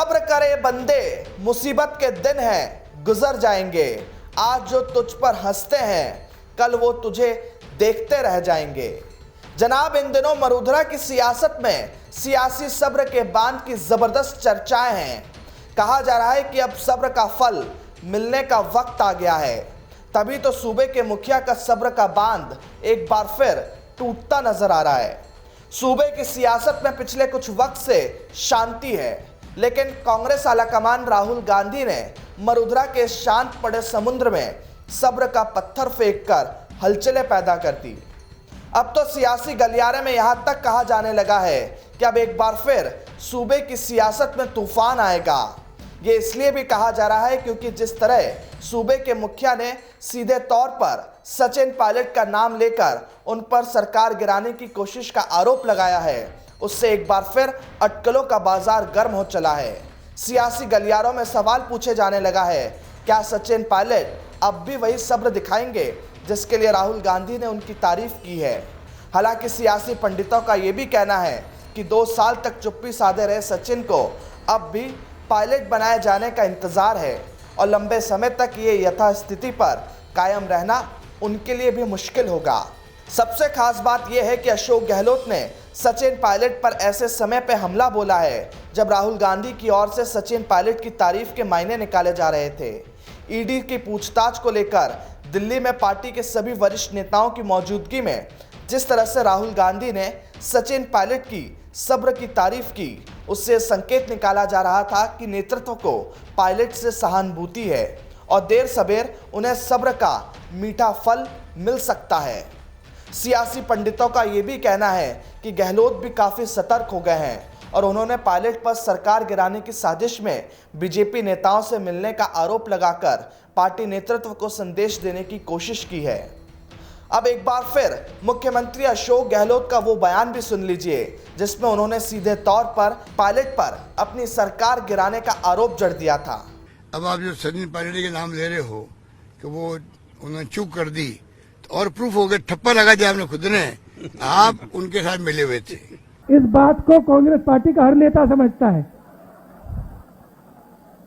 सब्र करे बंदे, मुसीबत के दिन हैं गुजर जाएंगे। आज जो तुझ पर हंसते हैं कल वो तुझे देखते रह जाएंगे। जनाब, इन दिनों मरूधरा की सियासत में सियासी सब्र के बांध की जबरदस्त चर्चाएं हैं। कहा जा रहा है कि अब सब्र का फल मिलने का वक्त आ गया है। तभी तो सूबे के मुखिया का सब्र का बांध एक बार फिर टूटता नजर आ रहा है। सूबे की सियासत में पिछले कुछ वक्त से शांति है, लेकिन कांग्रेस आलाकमान राहुल गांधी ने मरूधरा के शांत पड़े समुद्र में सब्र का पत्थर फेंककर हलचलें पैदा कर दी। अब तो सियासी गलियारे में यहां तक कहा जाने लगा है कि अब एक बार फिर सूबे की सियासत में तूफान आएगा। ये इसलिए भी कहा जा रहा है क्योंकि जिस तरह सूबे के मुखिया ने सीधे तौर पर सचिन पायलट का नाम लेकर उन पर सरकार गिराने की कोशिश का आरोप लगाया है, उससे एक बार फिर अटकलों का बाजार गर्म हो चला है। सियासी गलियारों में सवाल पूछे जाने लगा है, क्या सचिन पायलट अब भी वही सब्र दिखाएंगे जिसके लिए राहुल गांधी ने उनकी तारीफ की है। हालांकि सियासी पंडितों का यह भी कहना है कि 2 साल तक चुप्पी साधे रहे सचिन को अब भी पायलट बनाए जाने का इंतजार है और लंबे समय तक ये यथास्थिति पर कायम रहना उनके लिए भी मुश्किल होगा। सबसे खास बात यह है कि अशोक गहलोत ने सचिन पायलट पर ऐसे समय पर हमला बोला है जब राहुल गांधी की ओर से सचिन पायलट की तारीफ के मायने निकाले जा रहे थे। ईडी की पूछताछ को लेकर दिल्ली में पार्टी के सभी वरिष्ठ नेताओं की मौजूदगी में जिस तरह से राहुल गांधी ने सचिन पायलट की सब्र की तारीफ की, उससे संकेत निकाला जा रहा था कि नेतृत्व को पायलट से सहानुभूति है और देर सबेर उन्हें सब्र का मीठा फल मिल सकता है। सियासी पंडितों का यह भी कहना है कि गहलोत भी काफ़ी सतर्क हो गए हैं और उन्होंने पायलट पर सरकार गिराने की साजिश में बीजेपी नेताओं से मिलने का आरोप लगाकर पार्टी नेतृत्व को संदेश देने की कोशिश की है। अब एक बार फिर मुख्यमंत्री अशोक गहलोत का वो बयान भी सुन लीजिए जिसमें उन्होंने सीधे तौर पर पायलट पर अपनी सरकार गिराने का आरोप जड़ दिया था। अब आप जो सचिन पायलट के नाम ले रहे हो कि वो उन्होंने चूक कर दी, तो और प्रूफ हो गया, ठप्पा लगा दिया आपने खुद ने, आप उनके साथ मिले हुए थे। इस बात को कांग्रेस पार्टी का हर नेता समझता है।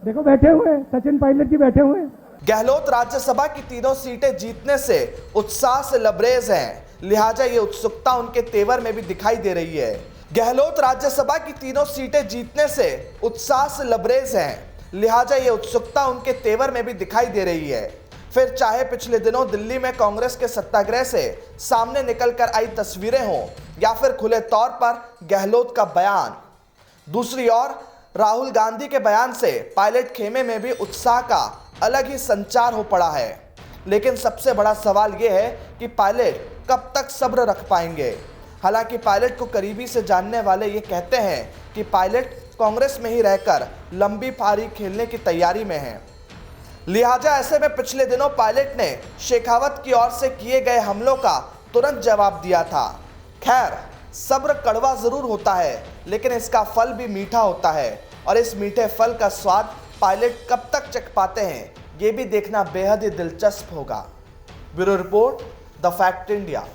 देखो बैठे हुए सचिन पायलट जी बैठे हुए। गहलोत राज्यसभा की तीनों सीटें जीतने से उत्साह से लबरेज हैं, लिहाजा ये उत्सुकता उनके तेवर में भी दिखाई दे रही है। गहलोत राज्यसभा की तीनों सीटें जीतने से उत्साह से लबरेज हैं, लिहाजा ये उत्सुकता उनके तेवर में भी दिखाई दे रही है। फिर चाहे पिछले दिनों दिल्ली में कांग्रेस के सत्याग्रह से सामने निकलकर आई तस्वीरें हों या फिर खुले तौर पर गहलोत का बयान। दूसरी ओर राहुल गांधी के बयान से पायलट खेमे में भी उत्साह का अलग ही संचार हो पड़ा है। लेकिन सबसे बड़ा सवाल यह है कि पायलट कब तक सब्र रख पाएंगे। हालांकि पायलट को करीबी से जानने वाले ये कहते हैं कि पायलट कांग्रेस में ही रहकर लंबी पारी खेलने की तैयारी में है। लिहाजा ऐसे में पिछले दिनों पायलट ने शेखावत की ओर से किए गए हमलों का तुरंत जवाब दिया था। खैर, सब्र कड़वा जरूर होता है, लेकिन इसका फल भी मीठा होता है और इस मीठे फल का स्वाद पायलट कब तक चख पाते हैं, ये भी देखना बेहद ही दिलचस्प होगा। Bureau report, the fact India.